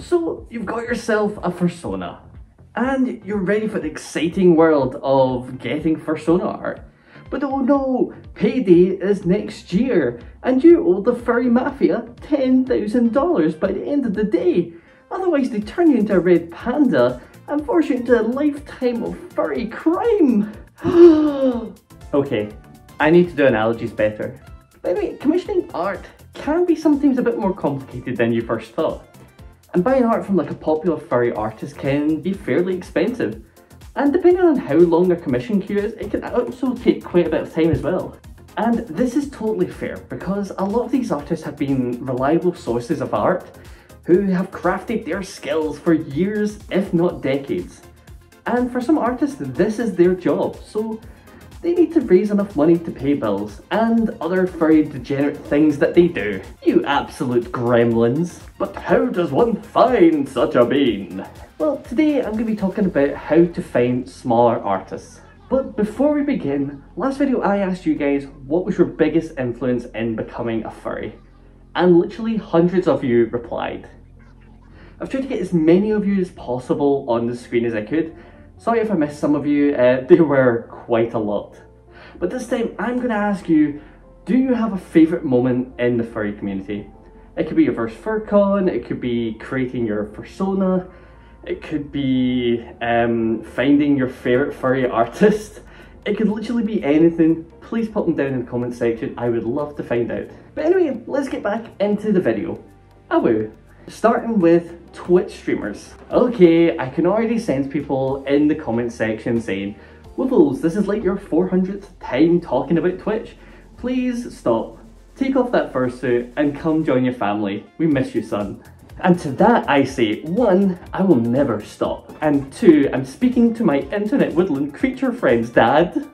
So you've got yourself a Fursona, and you're ready for the exciting world of getting Fursona art. But oh no, payday is next year, and you owe the furry mafia $10,000 by the end of the day. Otherwise they turn you into a red panda and force you into a lifetime of furry crime. Okay, I need to do analogies better. By the way, commissioning art can be sometimes a bit more complicated than you first thought. And buying art from like a popular furry artist can be fairly expensive. And depending on how long their commission queue is, it can also take quite a bit of time as well. And this is totally fair because a lot of these artists have been reliable sources of art who have crafted their skills for years, if not decades. And for some artists, this is their job, so they need to raise enough money to pay bills and other furry degenerate things that they do. You absolute gremlins. But how does one find such a bean? Well, today I'm going to be talking about how to find smaller artists. But before we begin, last video I asked you guys what was your biggest influence in becoming a furry. And literally hundreds of you replied. I've tried to get as many of you as possible on the screen as I could. Sorry if I missed some of you, there were quite a lot. But this time I'm going to ask you, do you have a favourite moment in the furry community? It could be your first FurCon, it could be creating your Fursona, it could be finding your favourite furry artist. It could literally be anything. Please put them down in the comment section, I would love to find out. But anyway, let's get back into the video. Awoo. Starting with Twitch streamers. Okay, I can already sense people in the comment section saying, Woofles, this is like your 400th time talking about Twitch. Please stop. Take off that fursuit and come join your family. We miss you, son. And to that I say, 1, I will never stop. And 2, I'm speaking to my internet woodland creature friends, Dad.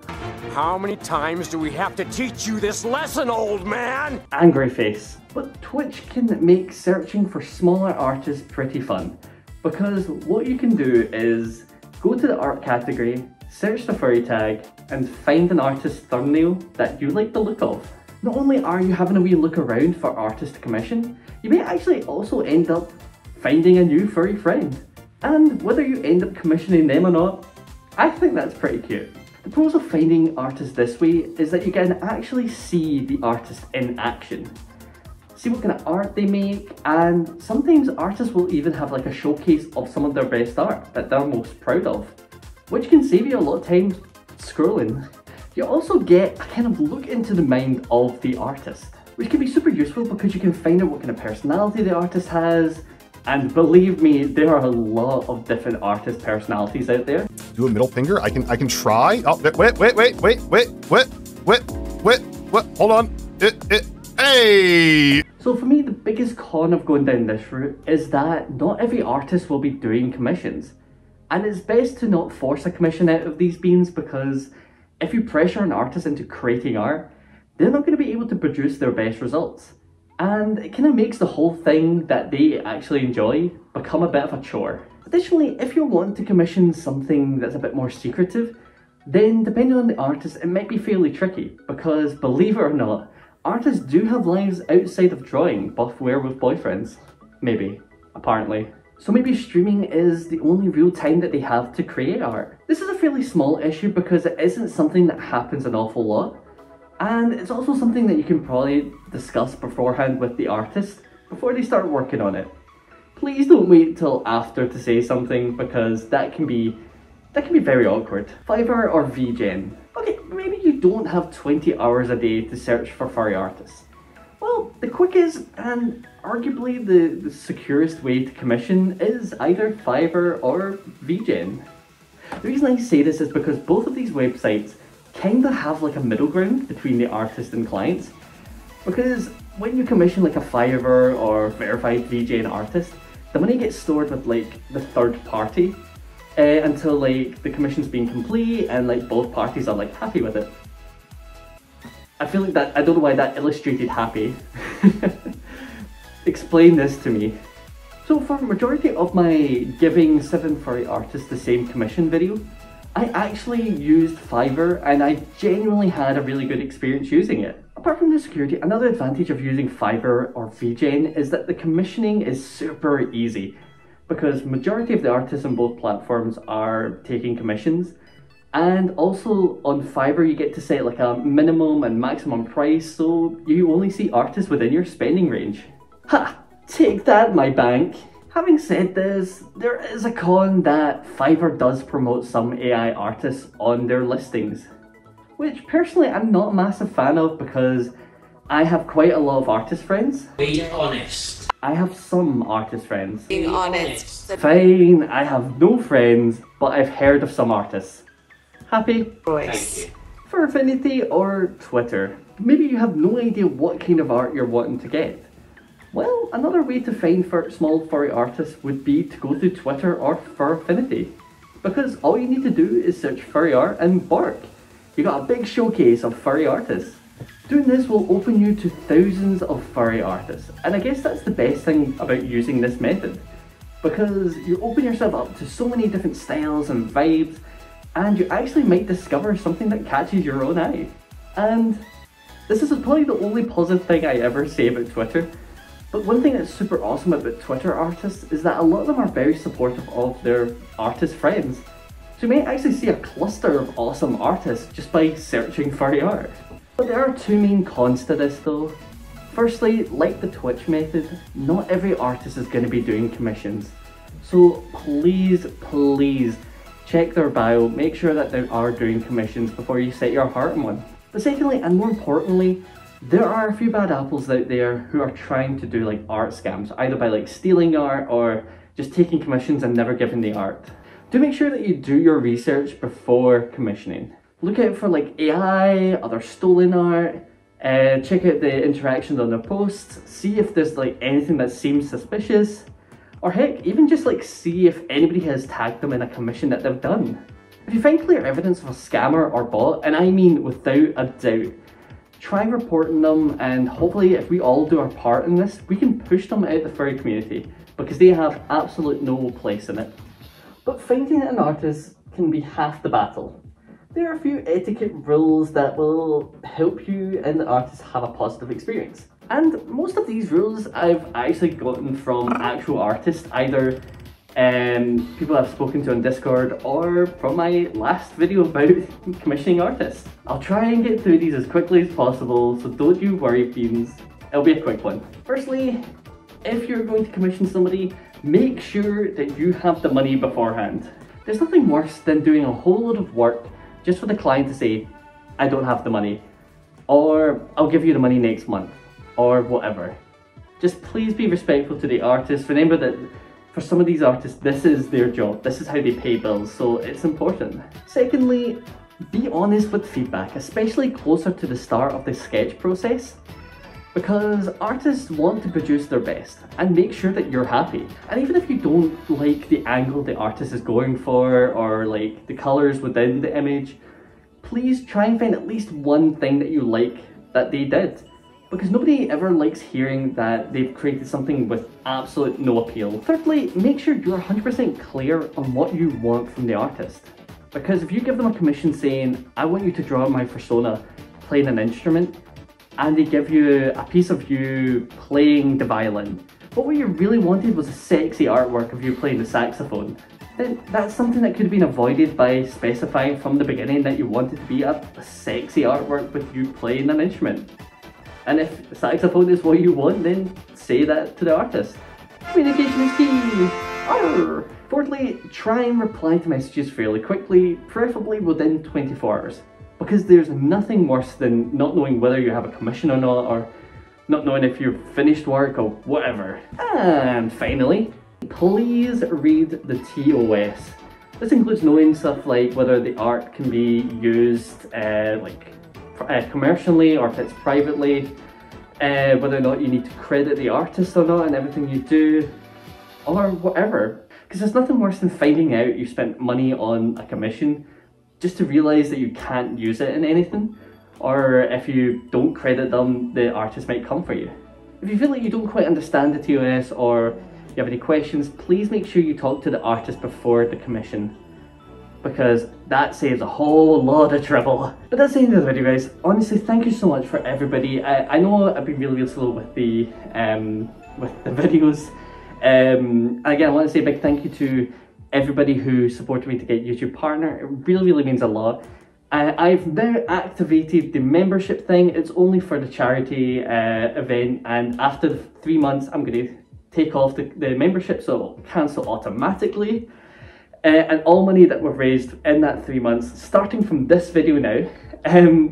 How many times do we have to teach you this lesson, old man? Angry face. But Twitch can make searching for smaller artists pretty fun. Because what you can do is go to the art category, search the furry tag, and find an artist's thumbnail that you like the look of. Not only are you having a wee look around for artist commission, you may actually also end up finding a new furry friend. And whether you end up commissioning them or not, I think that's pretty cute. The pros of finding artists this way is that you can actually see the artist in action. See what kind of art they make, and sometimes artists will even have like a showcase of some of their best art that they're most proud of, which can save you a lot of time scrolling. You also get a kind of look into the mind of the artist, which can be super useful because you can find out what kind of personality the artist has. And believe me, there are a lot of different artist personalities out there. Do a middle finger? I can try. Oh, wait. Hold on. Hey! So for me, the biggest con of going down this route is that not every artist will be doing commissions. And it's best to not force a commission out of these beans because if you pressure an artist into creating art, they're not going to be able to produce their best results. And it kind of makes the whole thing that they actually enjoy become a bit of a chore. Additionally, if you're wanting to commission something that's a bit more secretive, then depending on the artist, it might be fairly tricky because, believe it or not, artists do have lives outside of drawing, but with boyfriends. Maybe. Apparently. So maybe streaming is the only real time that they have to create art. This is a fairly small issue because it isn't something that happens an awful lot. And it's also something that you can probably discuss beforehand with the artist before they start working on it. Please don't wait till after to say something because that can be very awkward. Fiverr or VGen. Okay, maybe you don't have 20 hours a day to search for furry artists. Well, the quickest and arguably the securest way to commission is either Fiverr or VGen. The reason I say this is because both of these websites kinda have like a middle ground between the artist and clients. Because when you commission like a Fiverr or verified VGen artist, the money gets stored with like the third party until like the commission's been complete and like both parties are like happy with it. I feel like that, I don't know why that illustrated happy. Explain this to me. So for majority of my giving 7 furry artists the same commission video, I actually used Fiverr and I genuinely had a really good experience using it. Apart from the security, another advantage of using Fiverr or VGen is that the commissioning is super easy. because majority of the artists on both platforms are taking commissions. And also on Fiverr you get to set like a minimum and maximum price, so you only see artists within your spending range. Ha! Take that, my bank! Having said this, there is a con that Fiverr does promote some AI artists on their listings, which personally I'm not a massive fan of because I have quite a lot of artist friends. Be honest. I have some artist friends. Being honest. Fine, I have no friends, but I've heard of some artists. Happy? Voice. For Affinity or Twitter, maybe you have no idea what kind of art you're wanting to get. Well, another way to find for small furry artists would be to go through Twitter or for Affinity, because all you need to do is search furry art and bark. You got a big showcase of furry artists. Doing this will open you to thousands of furry artists, and I guess that's the best thing about using this method, because you open yourself up to so many different styles and vibes, and you actually might discover something that catches your own eye. And this is probably the only positive thing I ever say about Twitter, but one thing that's super awesome about Twitter artists is that a lot of them are very supportive of their artist friends. So you may actually see a cluster of awesome artists just by searching furry art. But there are two main cons to this though. Firstly, like the Twitch method, not every artist is going to be doing commissions. So please check their bio, make sure that they are doing commissions before you set your heart on one. But secondly, and more importantly, there are a few bad apples out there who are trying to do like art scams, either by like stealing art or just taking commissions and never giving the art. Do make sure that you do your research before commissioning. Look out for like AI, other stolen art, check out the interactions on their posts, see if there's like anything that seems suspicious, or heck, even just like see if anybody has tagged them in a commission that they've done. If you find clear evidence of a scammer or bot, and I mean without a doubt, try reporting them, and hopefully if we all do our part in this, we can push them out the furry community, because they have absolute no place in it. But finding an artist can be half the battle. There are a few etiquette rules that will help you and the artist have a positive experience. And most of these rules I've actually gotten from actual artists, either people I've spoken to on Discord or from my last video about commissioning artists. I'll try and get through these as quickly as possible, so don't you worry, fiends. It'll be a quick one. Firstly, if you're going to commission somebody, make sure that you have the money beforehand. There's nothing worse than doing a whole lot of work just for the client to say, I don't have the money, or I'll give you the money next month, or whatever. Just please be respectful to the artist. Remember that for some of these artists, this is their job, this is how they pay bills, so it's important. Secondly, be honest with feedback, especially closer to the start of the sketch process, because artists want to produce their best and make sure that you're happy. And even if you don't like the angle the artist is going for, or like the colours within the image, please try and find at least one thing that you like that they did. Because nobody ever likes hearing that they've created something with absolute no appeal. Thirdly, make sure you're 100% clear on what you want from the artist. Because if you give them a commission saying, I want you to draw my Fursona playing an instrument, and they give you a piece of you playing the violin, but what you really wanted was a sexy artwork of you playing the saxophone, then that's something that could have been avoided by specifying from the beginning that you wanted to be a sexy artwork with you playing an instrument. And if the saxophone is what you want, then say that to the artist. Communication is key! Arr! Fourthly, try and reply to messages fairly quickly, preferably within 24 hours. Because there's nothing worse than not knowing whether you have a commission or not, or not knowing if you've finished work or whatever. And finally, please read the TOS. This includes knowing stuff like whether the art can be used commercially or if it's privately, whether or not you need to credit the artist or not in everything you do, or whatever. Because there's nothing worse than finding out you spent money on a commission just to realise that you can't use it in anything, or if you don't credit them, the artist might come for you. If you feel like you don't quite understand the TOS or you have any questions, please make sure you talk to the artist before the commission, because that saves a whole lot of trouble. But that's the end of the video, guys. Honestly, thank you so much for everybody. I know I've been really slow with the videos. Again, I want to say a big thank you to everybody who supported me to get YouTube partner. It really, really means a lot. I've now activated the membership thing. It's only for the charity event, and after the 3 months, I'm going to take off the membership, so it'll cancel automatically. And all money that we've raised in that 3 months, starting from this video now,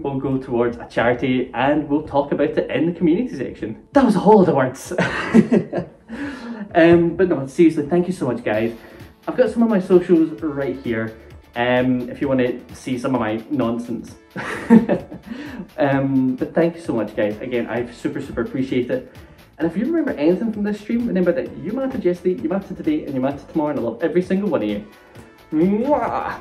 will go towards a charity, and we'll talk about it in the community section. That was a whole lot of words. But no, seriously, thank you so much, guys. I've got some of my socials right here, if you want to see some of my nonsense. But thank you so much, guys. Again, I super appreciate it. And if you remember anything from this stream, remember that you mattered yesterday, you mattered today, and you mattered tomorrow, and I love every single one of you. Mwah!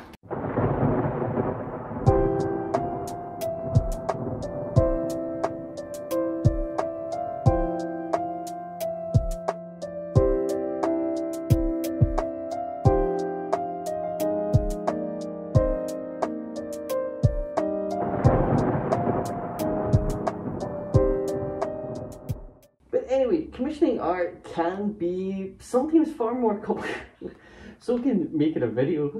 Anyway, commissioning art can be sometimes far more complicated. So can making a video.